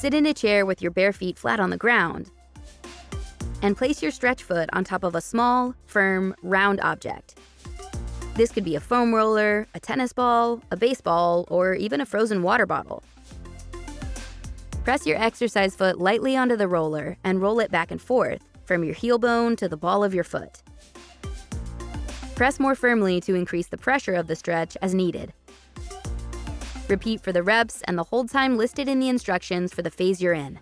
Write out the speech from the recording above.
Sit in a chair with your bare feet flat on the ground and place your stretch foot on top of a small, firm, round object. This could be a foam roller, a tennis ball, a baseball, or even a frozen water bottle. Press your exercise foot lightly onto the roller and roll it back and forth from your heel bone to the ball of your foot. Press more firmly to increase the pressure of the stretch as needed. Repeat for the reps and the hold time listed in the instructions for the phase you're in.